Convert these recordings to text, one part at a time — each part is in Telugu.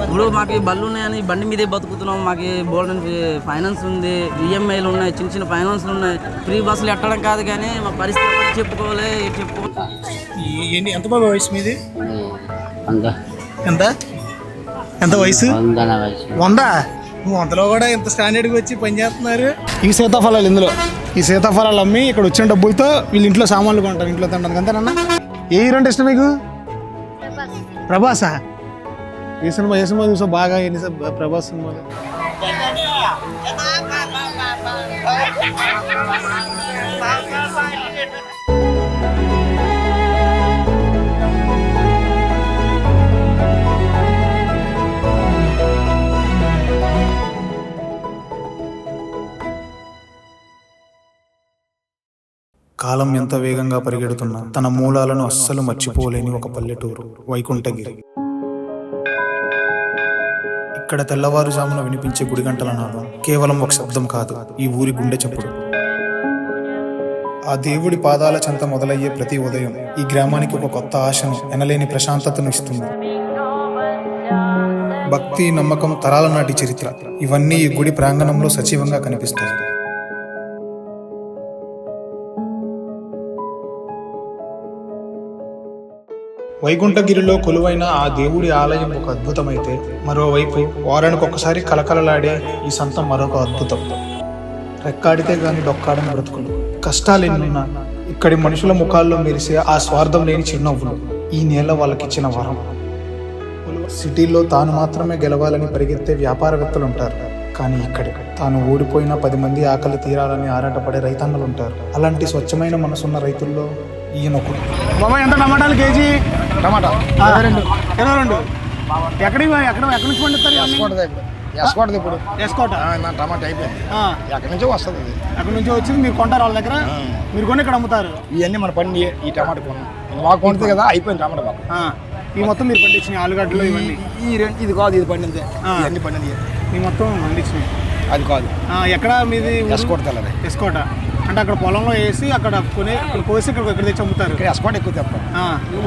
ఇప్పుడు మాకు బళ్ళు ఉన్నాయని బండి మీదే బతుకుతున్నాం. మాకు బోల్డ్ ఫైనాన్స్ ఉంది, ఈఎంఐలు ఉన్నాయి, చిన్న చిన్న ఫైనాన్స్లు ఉన్నాయి. ఫ్రీ బస్సులు ఎట్టడం కాదు కానీ మా పరిస్థితి చెప్పుకోవాలి. ఎంత బాబు వయసు మీది? ఎంత ఎంత వయసు? 100. నువ్వు అంతలో కూడా ఇంత స్టాండర్డ్కి వచ్చి పని చేస్తున్నారు. ఈ సీతాఫలాలు ఇందులో ఈ సీతాఫలాలు అమ్మి ఇక్కడ వచ్చిన డబ్బులతో వీళ్ళు ఇంట్లో సామాన్లు కొంటారు, ఇంట్లో తినడానికి. అంతేనన్నా? ఏ హీరో అంటే ఇష్టం మీకు? ప్రభాసా? ఏ సినిమా చూసా బాగా? ఎన్ని ప్రభాస్ సినిమాలు? కాలం ఎంత వేగంగా పరిగెడుతున్నా తన మూలాలను అస్సలు మర్చిపోలేని ఒక పల్లెటూరు వైకుంఠగిరి. ఇక్కడ తెల్లవారుజామున వినిపించే గుడిగంటల నాదం కేవలం ఒక శబ్దం కాదు, ఈ ఊరి గుండె చప్పుడు. ఆ దేవుడి పాదాల చెంత మొదలయ్యే ప్రతి ఉదయం ఈ గ్రామానికి ఒక కొత్త ఆశను, ఎనలేని ప్రశాంతతను ఇస్తుంది. భక్తి, నమ్మకం, తరాల నాటి చరిత్ర ఇవన్నీ ఈ గుడి ప్రాంగణంలో సజీవంగా కనిపిస్తాయి. వైకుంఠగిరిలో కొలువైన ఆ దేవుడి ఆలయం ఒక అద్భుతమైతే, మరోవైపు వారానికి ఒక్కసారి కలకలలాడే ఈ సంతం మరొక అద్భుతం. రెక్కాడితే గాని డొక్కాడని బ్రతుకులు, కష్టాలు ఎన్నున్నా ఇక్కడి మనుషుల ముఖాల్లో మెరిసే ఆ స్వార్థం లేని చిరునవ్వులు ఈ నేల వాళ్ళకిచ్చిన వరం. సిటీల్లో తాను మాత్రమే గెలవాలని పరిగెత్తే వ్యాపారవేత్తలు ఉంటారు, కానీ ఇక్కడ తాను ఓడిపోయిన 10 మంది ఆకలి తీరాలని ఆరాటపడే రైతన్నలు ఉంటారు. అలాంటి స్వచ్ఛమైన మనసున్న రైతుల్లో ఈయనొకడు. బాబాయ్ ఎంత టమాటాలు కేజీ? టమాటా 22. ఎక్కడి నుంచి పండిస్తారు? ఇప్పుడు ఎస్కోట టమాటా అయిపోయింది. ఎక్కడి నుంచో వస్తుంది, అక్కడి నుంచి వచ్చింది మీరు కొంటారు వాళ్ళ దగ్గర. మీరు కొని ఇక్కడ అమ్ముతారు. ఇవన్నీ మన పండి ఈ టమాటా కొన్నాం మాకు కొంటుంది కదా, అయిపోయింది టమాటా బాబు. ఈ మొత్తం మీరు పండించిన ఆలుగడ్డలు ఇవన్నీ? ఇది కాదు, ఇది పండింది. ఇవన్నీ పండింది ఈ మొత్తం పండించినాయి. అది కాదు. ఎక్కడ మీది? ఎస్కోట. తెల్లది ఎస్కోట అంటే అక్కడ పొలంలో వేసి అక్కడ కోసి ఇక్కడ తెచ్చి అమ్ముతారు. ఇక్కడ ఎస్కోట ఎక్కువ తెస్తాం.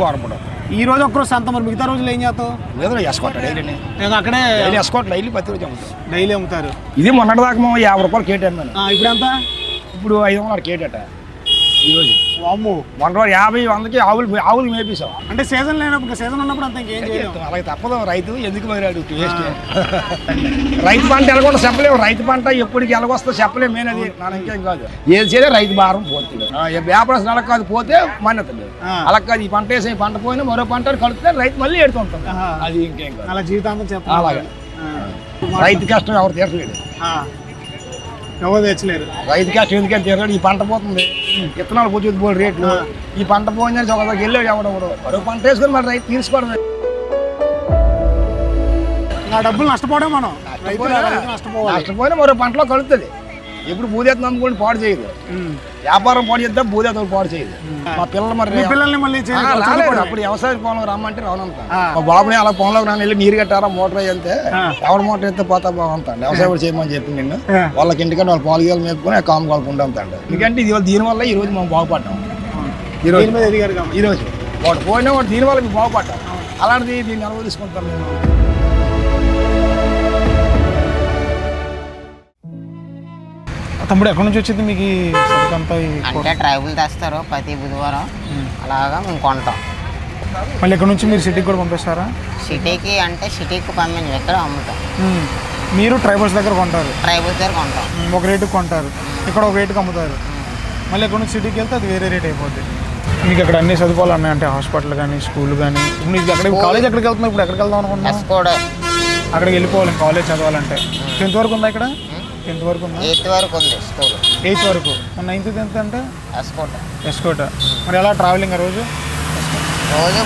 వారం కూడా ఈ రోజు ఒక్కరోజు సంత, మరి మిగతా రోజులు ఏం చేస్తావు? లేదు ఎస్కోట డైలీ. నేను అక్కడే ఎస్కోట డైలీ ప్రతి రోజు అమ్ముతాను. డైలీ అమ్ముతారు. ఇది మొన్నటి దాకా 50 రూపాయలు కేట్ అన్నాను. ఇప్పుడు ఎంత? ఇప్పుడు 500 కేట్ అట ఈరోజు. అమ్ము 50, 100కి ఆవులు మేపేసాం. అంటే సీజన్ లేనప్పుడు, సీజన్ ఉన్నప్పుడు అంత ఇంకేం చేయలేదు. అలాగే తప్పదు. రైతు ఎందుకు మరాడు టేస్ట్. రైతు పంట ఎలాగొండ చెప్పలేము. రైతు పంట ఎప్పటికి ఎలాగొస్తుందో చెప్పలేము. మెయిన్ అది నా ఇంకేం కాదు. ఏది చేస్తే రైతు భారం పోతుంది. వ్యాపారం అలా కాదు, పోతే మాన్యతలేదు. అలా కాదు. ఈ పంట వేసే పంట పోయినా మరో పంట కలిపితే రైతు మళ్ళీ ఎడుతుంటాం. అది ఇంకేం కాదు. అలా జీవితాంతం చెప్పాలి. అలాగే రైతు కష్టం ఎవరు తీర్చలేడు, ఎవరు తెచ్చలేరు. రైతు కష్టం ఎందుకంటే తీరలేడు. ఈ పంట పోతుంది, విత్తనాలు పోతుంది పోయి రేట్లు. ఈ పంట పోయిందని ఒక దగ్గర వెళ్ళాడు ఎవడెవడు, మరో పంట వేసుకొని మరి రైతు తీసుకోవడం. నా డబ్బులు నష్టపోవడం మనం. నష్టపోయినా మరో పంటలో కలుగుతుంది. ఎప్పుడు భూదేతం నమ్ముకొని పాడు చేయదు. వ్యాపారం పాడు చేద్దాం, భూదేతం పాడు చేయదు. మా పిల్లలు మరి పిల్లల్ని మళ్ళీ అప్పుడు వ్యవసాయ పొలంలో రమ్మంటే రావనంతా. మా బాబుని అలా పొలంలోకి రాని వెళ్ళి నీరు కట్టారా మోటార్ అయ్యంతే ఎవరి మోటార్ అయితే పోతా బాగుంటాడు. వ్యవసాయం చేయమని చెప్పి నిన్ను వాళ్ళకి ఇంటికంటే వాళ్ళు పాలుగేలు మేపుకొని కాము కాలుకుంటూ ఉంటాడు. ఎందుకంటే దీనివల్ల ఈ రోజు మనం బాగుపడ్డాం. ఈ రోజు వాడు పోయినా వాడు దీనివల్ల మేము బాగుపడ్డాం. అలాంటిది దీన్ని అనుభవించుకుంటాం మేము. తమ్ముడు ఎక్కడి నుంచి వచ్చింది మీకు? అంటే ట్రైబుల్ తెస్తారు ప్రతి బుధవారం, అలాగా మేము కొంటాం. మళ్ళీ ఎక్కడి నుంచి మీరు సిటీకి కూడా పంపిస్తారా? సిటీకి అంటే సిటీకి పంపించి ఇక్కడ అమ్ముతాం. మీరు ట్రైబల్స్ దగ్గర కొంటారు? ట్రైబల్స్ దగ్గర కొంటాం. ఒక రేటుకి కొంటారు, ఇక్కడ ఒక రేటుకి అమ్ముతారు. మళ్ళీ ఎక్కడి నుంచి సిటీకి వెళ్తే అది వేరే రేట్ అయిపోద్ది. మీకు ఇక్కడ అన్ని సదుపాయాలు ఉన్నాయి అంటే హాస్పిటల్ కానీ స్కూల్ కానీ. మీకు ఎక్కడ కాలేజ్ ఎక్కడికి వెళ్తున్నావు? ఇప్పుడు ఎక్కడికి వెళ్దాం అనుకుంటున్నాను? అక్కడికి వెళ్ళిపోవాలి కాలేజ్ చదవాలంటే. 10th వరకు ఉందా ఇక్కడ? 10th వరకు ఉందా? 8th వరకు ఉంది స్కూల్. 8th వరకు. 9th 10th అంటే ఎస్కోట. మరి ఎలా ట్రావెలింగ్ రోజు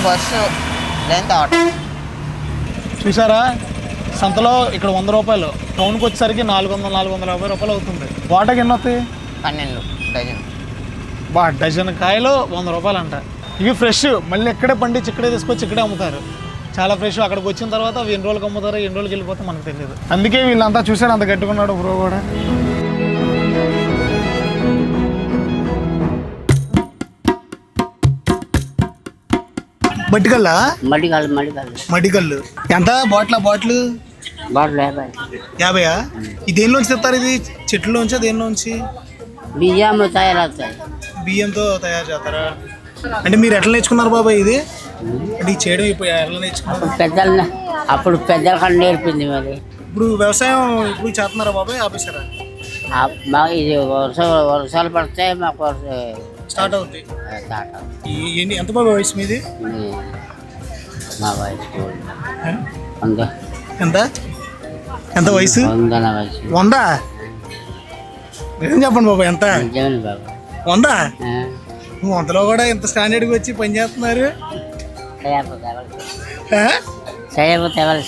బస్సు లేదంటే ఆటో. చూసారా, సంతలో ఇక్కడ 100 రూపాయలు, టౌన్కి వచ్చేసరికి 450 రూపాయలు అవుతుంది. వాటకి ఎన్ని వస్తాయి? 12 డజన్. డజన్ కాయలు 100 రూపాయలు అంట. ఇవి ఫ్రెష్, మళ్ళీ ఇక్కడే పండించి ఇక్కడే తీసుకొచ్చి ఇక్కడే అమ్ముతారు. చాలా ఫ్రెష్. అక్కడికి వచ్చిన తర్వాత అవి ఎన్ని రోజులకి అమ్ముతారో ఎన్ని రోజులకి వెళ్ళిపోతే మనకు తెలియదు. అందుకే వీళ్ళంతా చూసాడు అంత గట్టుకున్నాడు బ్రో కూడా. మట్టికల్లా? మడికల్లు. ఎంత బాటిల్? 50. ఇది దేనిలోంచి తెస్తారు? ఇది చెట్లలోంచా దేనిలోంచి? బియ్యంతో తయారు చేస్తారా? అంటే మీరు ఎట్లా నేర్చుకున్నారు బాబాయ్ ఇది? అంటే ఈ చేయడం ఇప్పుడు ఎట్లా నేర్చుకున్నారు? అప్పుడు పెద్దల కన్నా నేర్పింది మరి. ఇప్పుడు వ్యవసాయం ఇప్పుడు చేస్తున్నారా బాబాయ్? ఆపేశారా? ఇది వర్షాలు పడితే మాకు స్టార్ట్ అవుతుంది. ఎంత బాబాయ్ వయసు మీది? మా వయసు ఎంత వయసు? 100. ఏం చెప్పండి బాబాయ్ ఎంత? 100? 100లో కూడా ఇంత స్టాండర్డ్కి వచ్చి పని చేస్తున్నారు.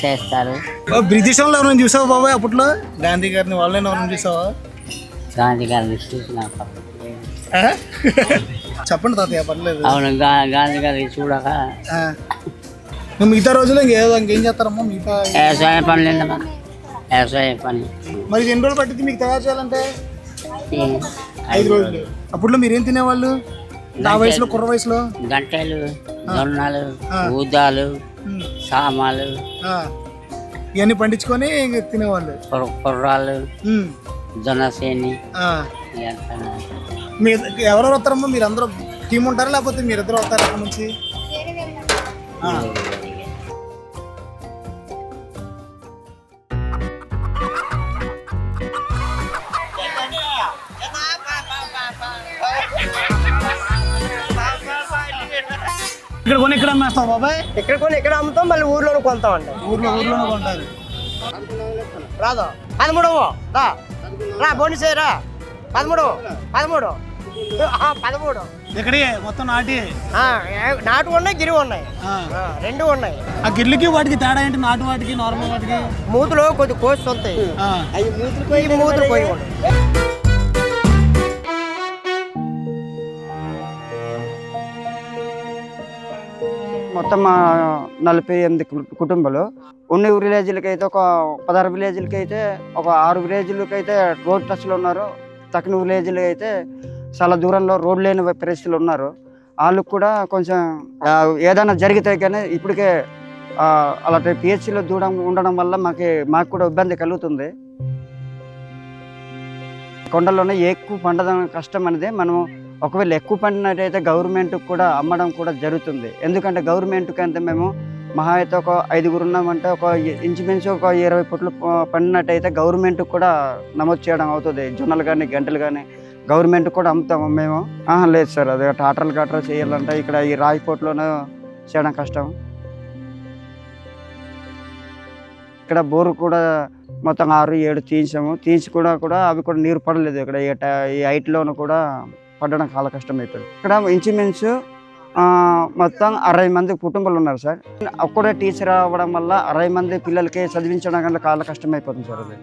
చేస్తారు. బ్రిటిష్ వాళ్ళు ఎవరైనా చూసావా బాబాయ్ అప్పట్లో? గాంధీ గారిని వాళ్ళని ఎవరైనా చూసావా? గాంధీ గారిని చూసిన చెప్పండి తాతయ్య పర్లేదు. అవును, గాంధీ గారిని చూడక. మిగతా రోజుల్లో ఇంకేం చేస్తారమ్మా? మిగతా వ్యవసాయ పనులు. వ్యవసాయ పని మరి ఎన్ని రోజులు పట్టింది మీకు తయారు చేయాలంటే? 5 రోజులు. అప్పట్లో మీరేం తినేవాళ్ళు నా వయసులో, కుర్ర వయసులో? గంటలు, జొన్నలు, ఊదాలు, సామాలు ఇవన్నీ పండించుకొని తినేవాళ్ళు. కుర్రాలు, జొన్నసేని. ఎవరెవరు వస్తారమ్మా? మీరు అందరూ టీం ఉంటారా లేకపోతే మీరిద్దరు వస్తారా అక్కడ నుంచి? ఇక్కడ కొని ఇక్కడ అమ్మేస్తాం బాబాయ్? ఇక్కడ కొని ఇక్కడ అమ్ముతాం, మళ్ళీ ఊర్లోనే కొంటాం అండి. ఊర్లోనే కొంటారు. రాదా 13 రా బోనిసే రా 13. ఇక్కడే మొత్తం నాటు ఉన్నాయి, గిరి ఉన్నాయి, 2 ఉన్నాయి. ఆ గిర్లకి వాటికి తేడా ఏంటి? నాటు వాటికి నార్మల్ వాటికి? మూతులో కొద్ది కోసి ఉంటాయి. మూతులు పోయి ఉన్నాయి. మొత్తం 48 కుటుంబాలు. కొన్ని విలేజ్లకి అయితే ఒక 16 విలేజ్లకి అయితే ఒక 6 విలేజ్లకి అయితే రోడ్ టచ్లో ఉన్నారు. తక్కిన విలేజ్లు అయితే చాలా దూరంలో రోడ్ లేని పరిస్థితులు ఉన్నారు. వాళ్ళకు కూడా కొంచెం ఏదైనా జరిగితే కానీ ఇప్పటికే అలాంటి పిహెచ్సిలో దూరం ఉండడం వల్ల మాకు కూడా ఇబ్బంది కలుగుతుంది. కొండల్లోనే ఎక్కువ పండడం కష్టం అనేది. మనం ఒకవేళ ఎక్కువ పండినట్టయితే గవర్నమెంట్కి కూడా అమ్మడం కూడా జరుగుతుంది. ఎందుకంటే గవర్నమెంట్కి అంటే మేము మహా అయితే ఒక 5గురు ఉన్నామంటే ఒక ఇంచుమించు ఒక 20 పుట్లు పండినట్టయితే గవర్నమెంట్కి కూడా నమోదు చేయడం అవుతుంది. జొన్నలు కానీ గంటలు కానీ గవర్నమెంట్కి కూడా అమ్ముతాము మేము. లేదు సార్, అది టాటర్లు చేయాలంటే ఇక్కడ ఈ రాయిపోట్లోనే చేయడం కష్టం. ఇక్కడ బోరు కూడా మొత్తం 6-7 తీసి కూడా అవి కూడా నీరు పడలేదు. ఇక్కడ ఈ హైట్లోనూ కూడా పడడం చాలా కష్టం అవుతుంది. ఇక్కడ ఇంచుమించు మొత్తం 60 మంది కుటుంబాలు ఉన్నారు సార్. ఒక్కడే టీచర్ అవ్వడం వల్ల 60 మంది పిల్లలకి చదివించడం కన్నా చాలా కష్టం అయిపోతుంది సార్. అది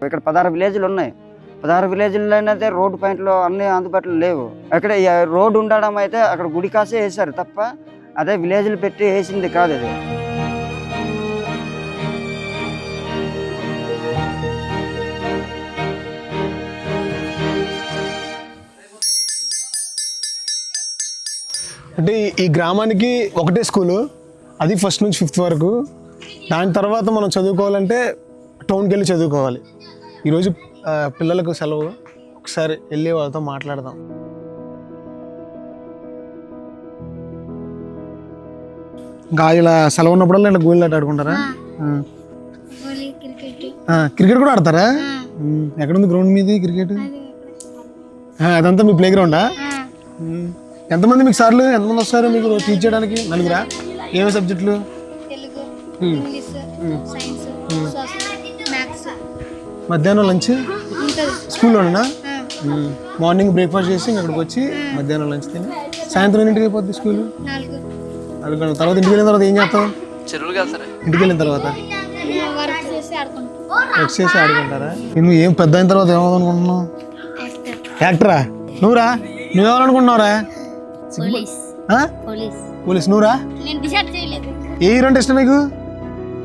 ఇక్కడ 16 విలేజ్లు ఉన్నాయి. 16 విలేజ్లో అయితే రోడ్డు పాయింట్లు అన్ని అందుబాటులో లేవు. అక్కడ రోడ్డు ఉండడం అయితే అక్కడ గుడి కాసే వేశారు తప్ప అదే విలేజ్లు పెట్టి వేసింది కాదు. అది అంటే ఈ గ్రామానికి ఒకటే స్కూలు, అది 1st నుంచి 5th వరకు. దాని తర్వాత మనం చదువుకోవాలంటే టౌన్కి వెళ్ళి చదువుకోవాలి. ఈరోజు పిల్లలకు సెలవు, ఒకసారి వెళ్ళి వాళ్ళతో మాట్లాడదాం. ఇంకా ఇలా సెలవు ఉన్నప్పుడల్లా ఇలా గోళీలు ఆడుకుంటారా? క్రికెట్ కూడా ఆడతారా? ఎక్కడుంది గ్రౌండ్ మీది క్రికెట్? అదంతా మీ ప్లే గ్రౌండా? ఎంతమంది మీకు సార్లు ఎంతమంది వస్తారు మీకు టీచ్ చేయడానికి? 4గురా? ఏమేమి సబ్జెక్టులు? మధ్యాహ్నం లంచ్ స్కూల్లోనేనా? మార్నింగ్ బ్రేక్ఫాస్ట్ చేసి అక్కడికి వచ్చి మధ్యాహ్నం లంచ్ తిని సాయంత్రం ఎన్నింటికి అయిపోద్ది స్కూల్? 4 తర్వాత ఇంటికి వెళ్ళిన తర్వాత ఏం చేస్తావు? ఇంటికి వెళ్ళిన తర్వాత వర్క్ చేసి ఆడుకుంటారా? నువ్వు ఏం పెద్ద అయిన తర్వాత ఏమవుదనుకుంటున్నావు? యాక్టరా? నువ్వురా? నువ్వేమనుకుంటున్నావురా? పోలీస్ ఆ? పోలీస్ పోలీస్ నువ్వురా? నేను డిసైడ్ చేయలేదు ఏ హీరో అంటే ఇష్టం నీకు?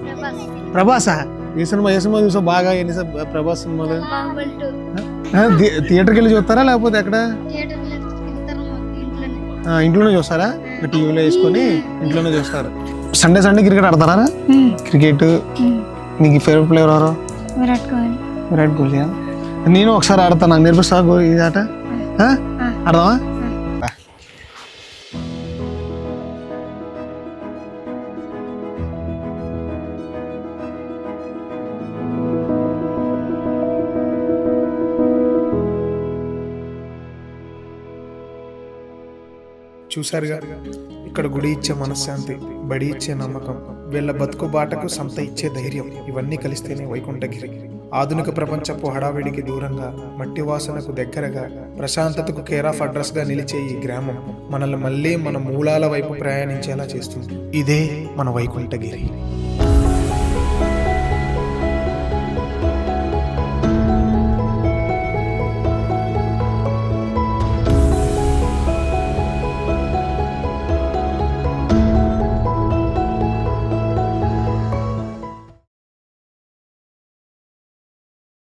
ప్రభాస్ ప్రభాసా? ఏ సినిమా చూసావు బాగా? ఎన్ని ప్రభాస్ సినిమాలు? బాహుబలి 2 థియేటర్కి వెళ్ళి చూస్తారా లేకపోతే ఎక్కడ? థియేటర్ ఇంట్లోనే ఇంట్లోనే చూస్తారా? టీవీలో వేసుకొని ఇంట్లోనే చూస్తారు. సండే క్రికెట్ ఆడతారా? క్రికెట్ నీకు ఫేవరెట్ ప్లేయర్ ఎవరు? విరాట్ కోహ్లీ. నేను ఒకసారి ఆడతాను, నాకు నేర్పిస్తా ఇది ఆట? ఆడదామా? చూసారుగా, ఇక్కడ గుడి ఇచ్చే మనశ్శాంతి, బడి ఇచ్చే నమ్మకం, వీళ్ళ బతుకు బాటకు సంత ఇచ్చే ధైర్యం, ఇవన్నీ కలిస్తేనే వైకుంఠగిరి. ఆధునిక ప్రపంచపు హడావిడికి దూరంగా, మట్టి వాసనకు దగ్గరగా, ప్రశాంతతకు కేర్ ఆఫ్ అడ్రస్ గా నిలిచే ఈ గ్రామం మనల్ని మళ్ళీ మన మూలాల వైపు ప్రయాణించేలా చేస్తుంది. ఇదే మన వైకుంఠగిరి.